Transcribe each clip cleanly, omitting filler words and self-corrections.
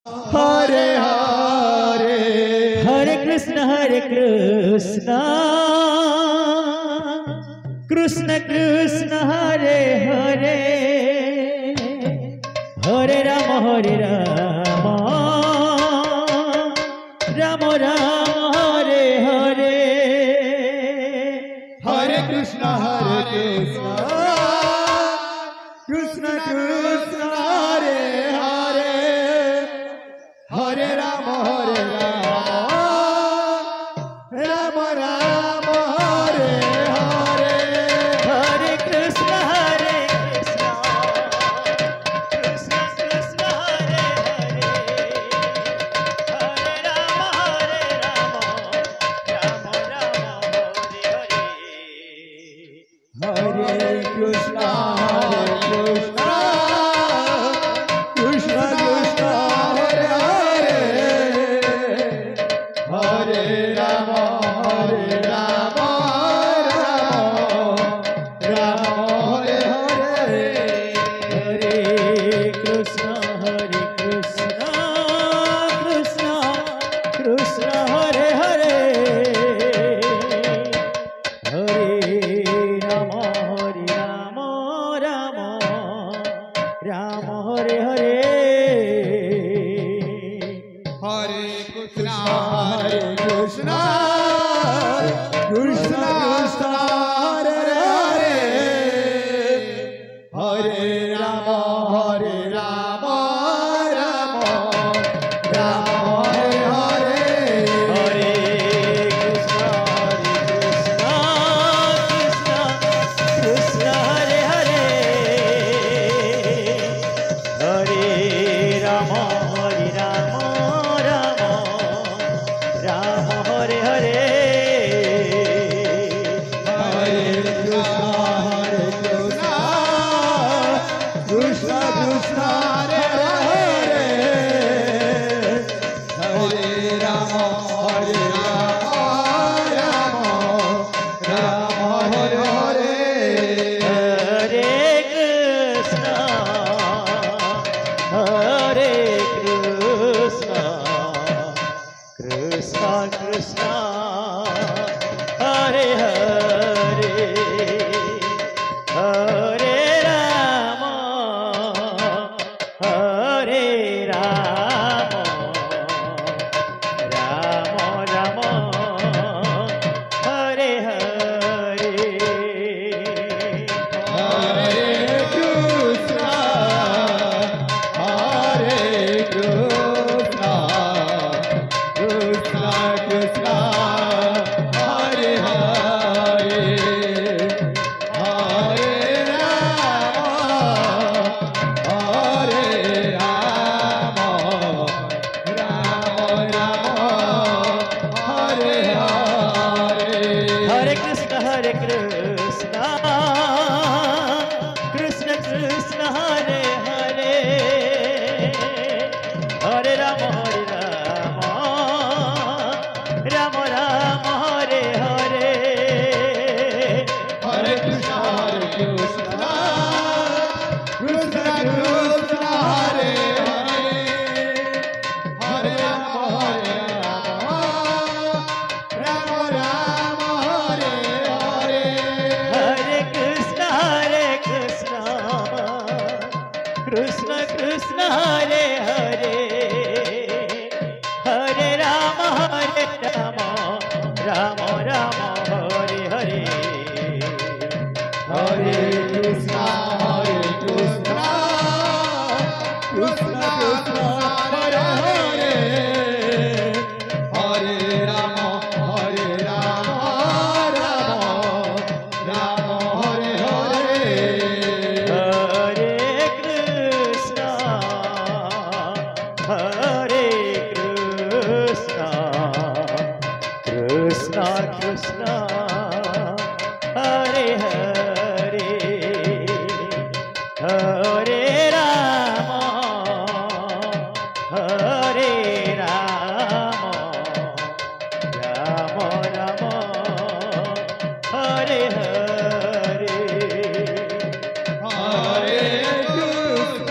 हरे हरे हरे कृष्ण कृष्ण कृष्ण हरे हरे हरे राम राम राम हरे हरे हरे कृष्ण कृष्ण कृष्ण हरे हरे हरे राम राम राम हरे हरे हरे कृष्ण कृष्ण कृष्ण हरे हरे हरे राम राम राम हरे हरे हरे कृष्ण कृष्ण कृष्ण हरे हरे हरे राम राम हरे हरे हरे कृष्ण कृष्ण कृष्ण हरे हरे हरे राम राम राम हरे हरे हरे कृष्ण कृष्ण कृष्ण हरे हरे हरे राम राम हरे हरे हरे कृष्ण कृष्ण हरे हरे हरे राम राम हरे हरे हरे कृष्ण कृष्ण कृष्ण हरे हरे हरे राम राम हरे हरे हरे कृष्ण कृष्ण कृष्ण हरे हरे हरे राम राम हरे हरे हरे कृष्ण कृष्ण कृष्ण हरे हरे हरे राम हरे हरे हरे कृष्ण कृष्ण कृष्ण हरे हरे हरे राम राम हरे हरे हरे कृष्ण कृष्ण कृष्ण हरे हरे हरे राम हरे हरे हरे कृष्ण कृष्ण कृष्ण हरे हरे हरे राम राम हरे हरे हरे कृष्ण कृष्ण कृष्ण हरे हरे हरे राम राम हरे हरे हरे कृष्ण कृष्ण कृष्ण हरे हरे हरे राम राम हरे हरे हरे कृष्ण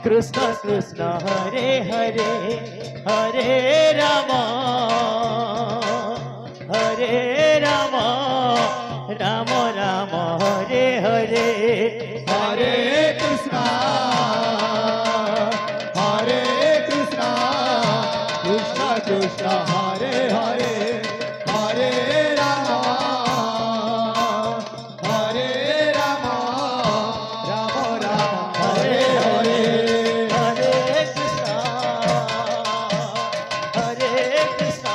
कृष्ण कृष्ण हरे हरे हरे राम राम राम हरे हरे हरे कृष्णा कृष्णा कृष्णा हरे हरे हरे राम राम राम हरे हरे हरे कृष्ण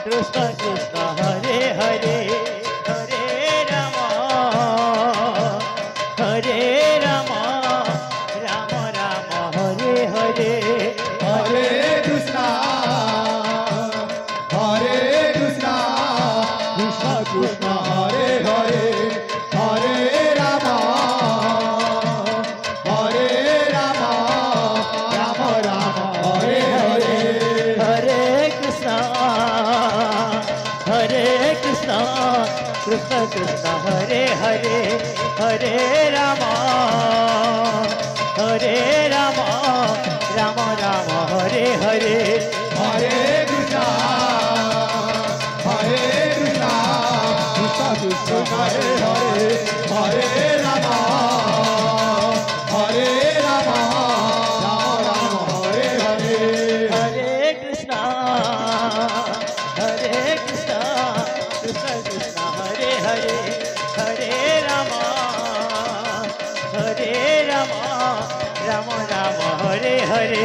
कृष्ण कृष्ण हरे हरे हरे राम राम राम हरे हरे हरे कृष्णा कृष्णा कृष्णा हरे हरे हरे राम राम राम हरे हरे हरे कृष्ण कृष्ण कृष्ण हरे हरे हरे राम राम राम हरे हरे हरे कृष्णा कृष्णा कृष्णा हरे हरे हरे राम राम राम हरे हरे हरे कृष्ण कृष्ण कृष्ण हरे हरे हरे राम राम राम हरे हरे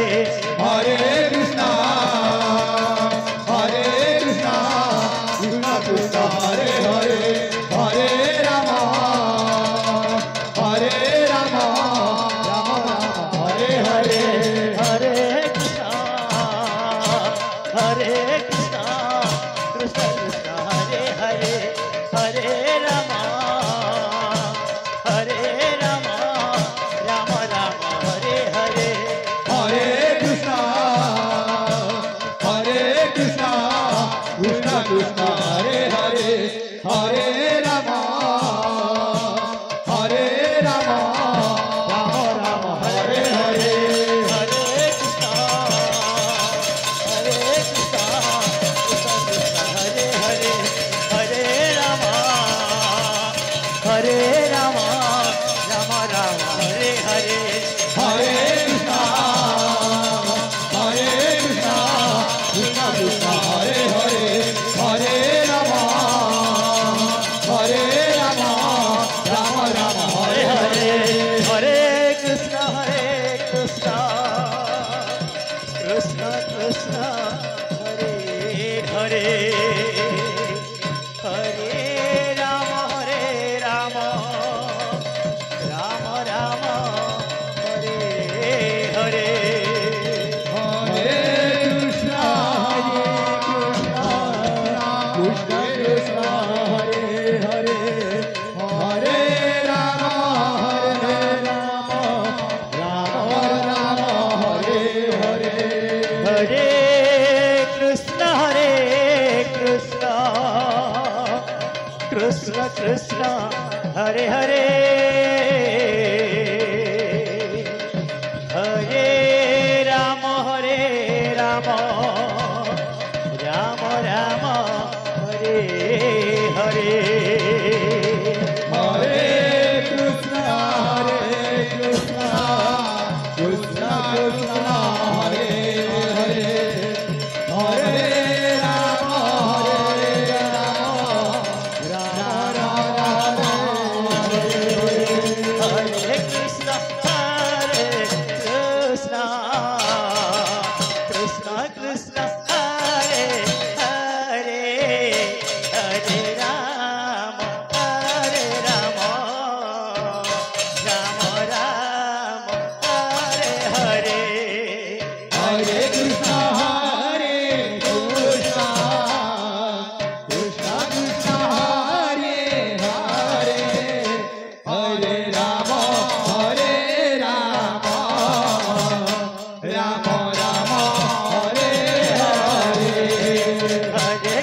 हरे कृष्णा कृष्णा कृष्णा हरे हरे हरे राम राम हरे हरे हरे कृष्ण कृष्ण कृष्ण हरे हरे हरे राम राम राम हरे हरे हरे कृष्णा कृष्णा कृष्णा हरे हरे हरे राम राम हरे हरे हरे कृष्ण कृष्ण कृष्ण हरे हरे हरे राम राम राम हरे हरे हरे कृष्णा कृष्णा कृष्णा हरे हरे हरे राम राम हरे हरे हरे कृष्ण कृष्ण कृष्ण हरे हरे हरे राम राम राम हरे हरे हरे कृष्णा कृष्णा कृष्णा हरे हरे हरे राम राम हरे हरे हरे कृष्ण कृष्ण हरे हरे हरे राम राम हरे हरे हरे कृष्णा कृष्णा कृष्णा हरे हरे हरे राम राम हरे हरे कृष्ण कृष्ण हरे हरे हरे राम राम राम हरे हरे हरे कृष्णा कृष्णा कृष्णा हरे हरे हरे राम राम हरे हरे हरे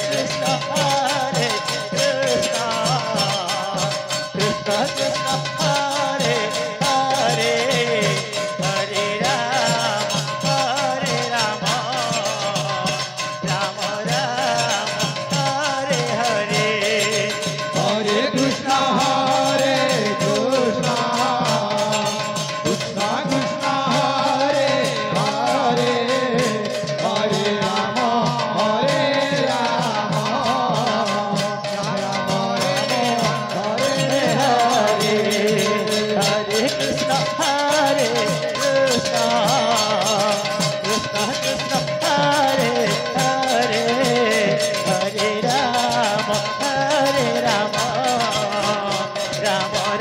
कृष्ण कृष्ण हरे हरे हरे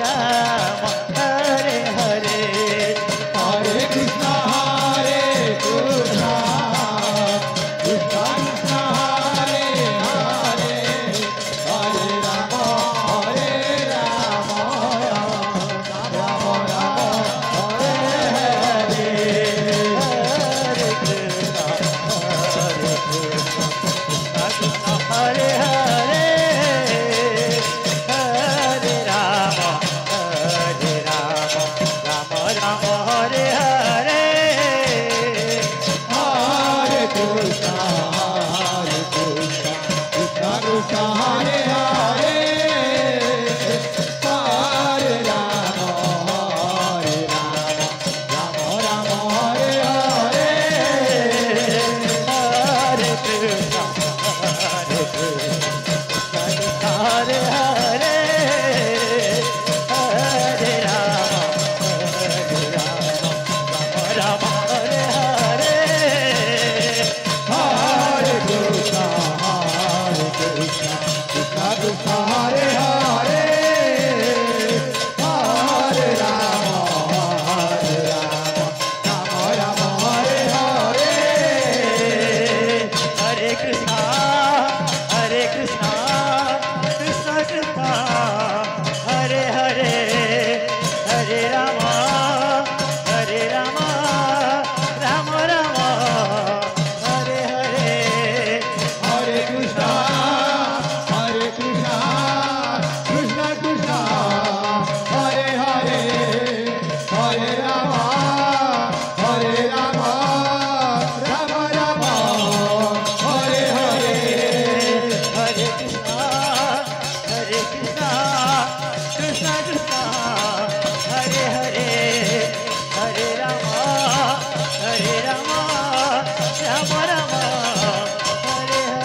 राम हरे हरे Hare Krishna, Krishna Krishna, Hare Hare, Hare Rama, Hare Rama, Rama Rama, Hare Hare. हरे कृष्णा हरे हरे हरे राम राम राम हरे हरे Hare Krishna, Krishna Krishna, Hare Hare, Hare Rama, Rama Rama, Hare Hare. हरे कृष्णा हरे हरे हरे राम राम हरे हरे Hare Krishna, Krishna Krishna, Hare Hare, Hare Rama, Rama Rama, Hare Hare. हरे कृष्णा कृष्णा कृष्णा हरे हरे हरे राम राम राम हरे हरे Hare Krishna, Krishna Krishna, Hare Hare, Hare Rama, Rama Rama, Hare Hare. हरे कृष्णा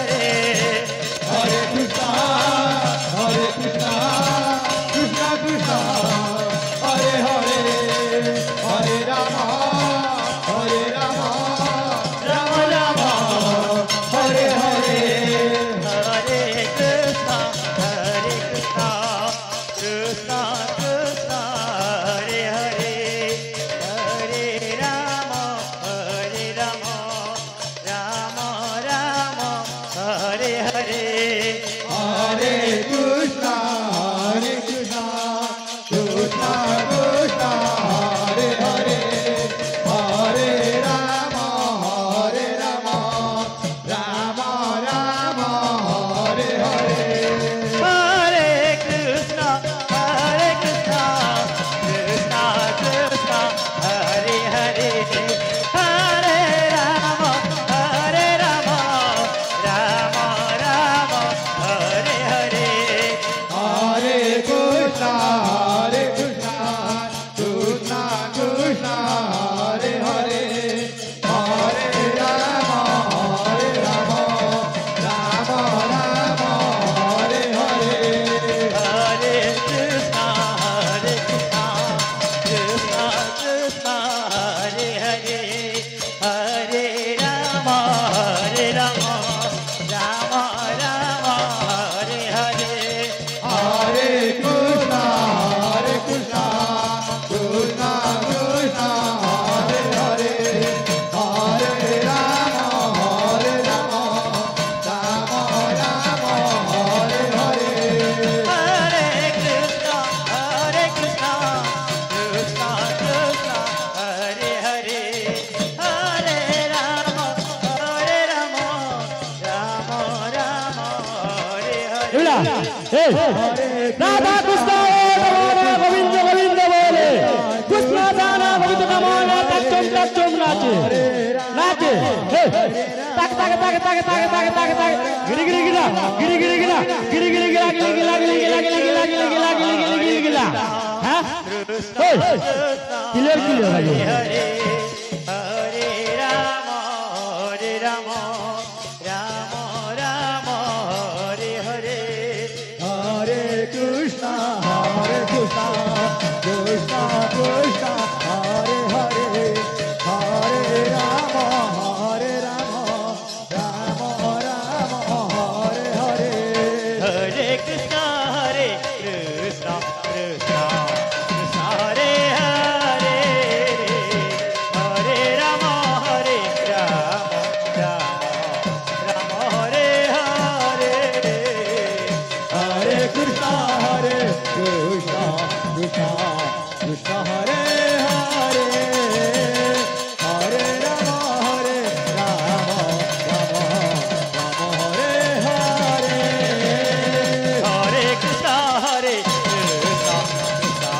कृष्णा कृष्णा हरे हरे हरे राम राम राम हरे हरे Hare Krishna, Krishna Krishna, Hare Hare, Hare Rama, Rama Rama, Hare Hare. हरे कृष्णा कृष्णा कृष्णा हरे हरे हरे राम राम राम हरे हरे Hare Krishna, Krishna Krishna, Hare Hare, Hare Rama, Rama Rama, Hare Hare. हरे कृष्णा कृष्णा कृष्णा हरे हरे हरे राम राम हरे हरे Hare Krishna, Krishna Krishna, Hare Hare, Hare Rama, Rama Rama, Hare Hare. हरे कृष्णा कृष्णा हरे हरे हरे राम राम हरे हरे Hare Krishna, Krishna Krishna, Hare Hare, Hare Rama, Rama Rama, Hare Hare. हरे कृष्णा कृष्णा हरे हरे हरे राम राम हरे हरे राधा कृष्ण गोविंद गोविंद बोले कृष्ण दाना गोविंद नमाना तच्चम तच्चम नाचे नाचे तक तक तक तक तक तक तक तक गिरी गिरी गिरा गिरी गिरी गिरा गिरी गिरी गिरा गिरी गिरा गिरी गिरा गिरी गिरा गिरी गिरा गिरी गिरा गिरी गिरा हाँ क्लियर क्लियर हरे हरे हरे राम राम हरे हरे Hare Krishna, Krishna Krishna, Hare Hare, Hare Rama, Rama Rama, Hare Hare. हरे Krishna Krishna Krishna Krishna Hare Hare Hare Rama Hare Rama Rama Rama Hare Hare Hare Krishna Hare Krishna Krishna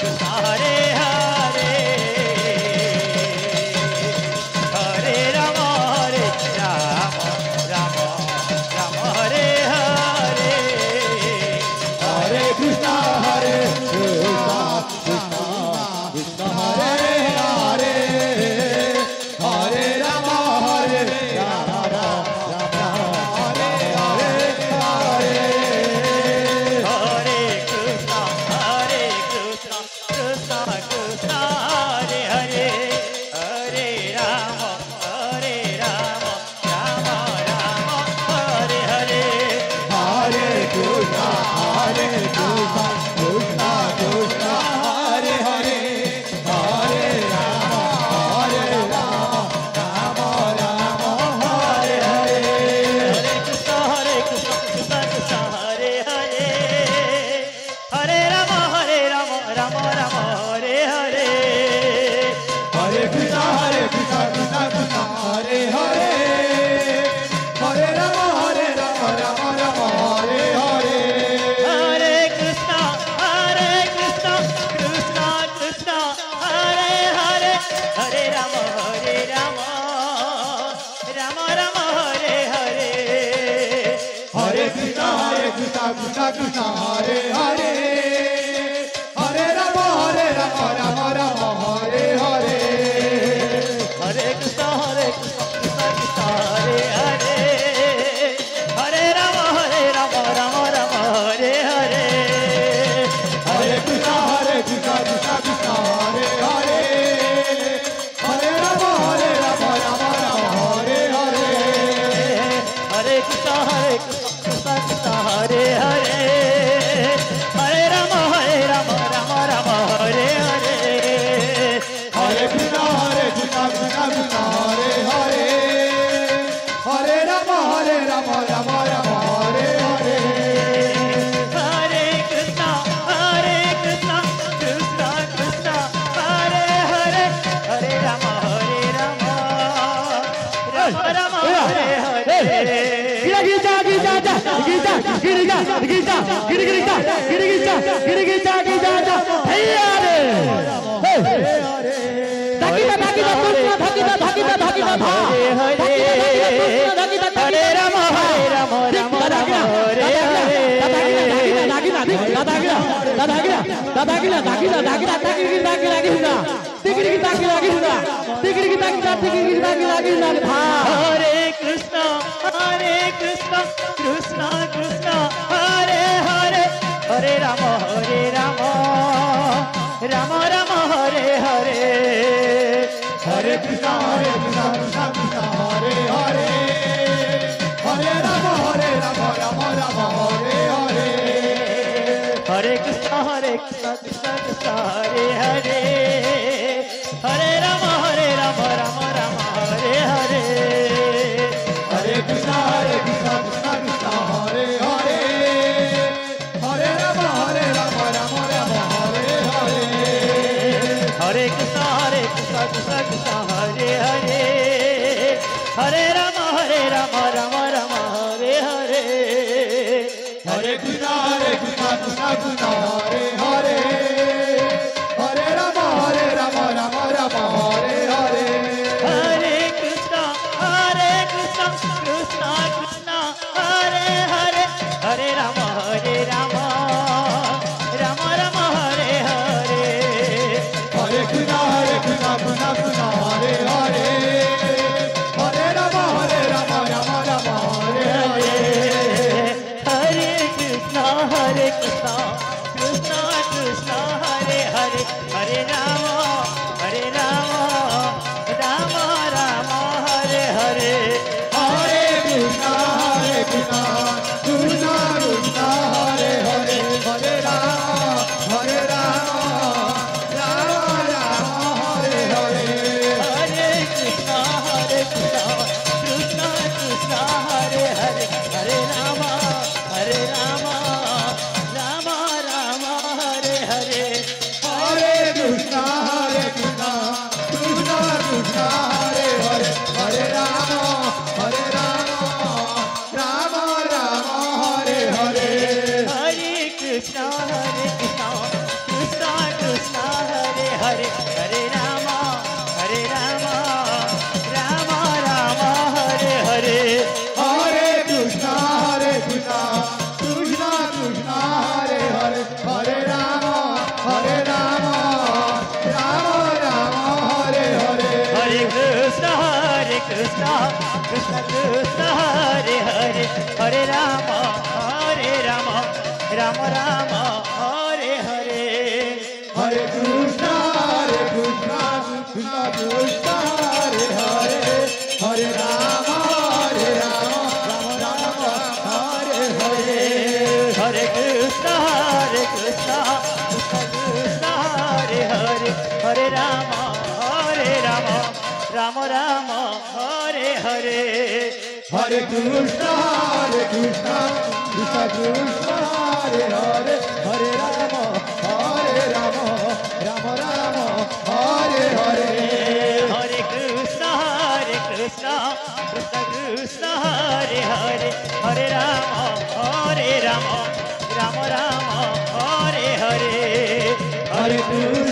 Krishna Hare Hare Hare Rama Hare Rama Rama Rama Hare Hare Hare Krishna Hare Krishna Krishna Krishna Hare Hare Hare Rama Hare Rama Rama Hare Hare Hare Krishna Krishna Krishna Hare Hare Hare Rama Rama Rama Hare Hare Hare Krishna Hare Krishna Krishna Krishna Hare Hare Hare Rama Rama Rama Hare Hare Hare Krishna Krishna Krishna Hare Hare Hare Rama Rama Rama Hare Hare Hare Krishna Krishna Krishna Hare Hare Hare Rama Rama Rama Hare Hare Hare Krishna Krishna Krishna Hare Hare Hare Rama Rama Rama Hare Hare Hare Krishna Krishna Krishna Hare Hare Hare Rama Rama Rama Hare Hare Hare Krishna Krishna Krishna Hare Hare Hare Rama Rama Rama Hare Hare Hare Krishna Krishna Krishna Hare Hare Hare Rama Rama Rama Hare Hare Hare Krishna Krishna Krishna Hare Hare Hare Rama Rama Rama Hare Hare Hare Krishna Krishna Krishna Hare Hare Hare Rama Rama Rama Hare Hare Hare Krishna Krishna Krishna Hare Hare Hare Rama Rama Rama Hare Hare Gita Gita Gita Gita Gita Gita Gita Gita Gita Gita Hey Hare Dhakita Dhakita Krishna Dhakita Dhakita Dhakita Dha Dhakita Hare Rama Rama Hare Hare Krishna Krishna Krishna Hare Hare Hare Rama Rama Rama Hare Hare Hare Krishna Krishna Krishna Hare Hare Hare Rama Rama Rama Hare Hare Hare Krishna Krishna Krishna Hare Hare Hare Rama Rama Rama Hare Hare Hare Krishna Krishna Krishna Hare Hare Hare Rama Rama Rama Hare Hare Hare Krishna Krishna Krishna Hare Hare Hare Rama Rama Rama Hare Hare Hare Krishna Krishna Krishna Hare Hare Hare Rama Rama Rama Hare Hare Hare Krishna Krishna Krishna Hare Hare Hare Rama Rama Rama Hare Hare Hare Krishna Krishna Krishna Hare Hare Hare Rama Rama Rama Hare Hare Hare Krishna Krishna Krishna Hare Hare Hare Rama Rama Rama Hare Hare Hare Krishna Krishna Krishna Hare Hare Hare Rama Rama Hare Hare Hare Krishna Krishna Hare Hare Hare Rama Rama Rama Hare Hare Krishna Krishna Krishna Hare Hare Hare Rama Rama Rama Hare Hare Hare Krishna Krishna Krishna Hare Hare Hare Rama Rama Rama Hare Hare Hare Krishna Krishna Krishna Hare Hare Hare Rama Rama Rama Hare Hare Hare Krishna Krishna Krishna Hare Hare Hare Rama Rama Rama Hare Hare Hare Krishna Krishna Krishna Hare Hare Hare Rama Rama Rama Hare Hare Hare Krishna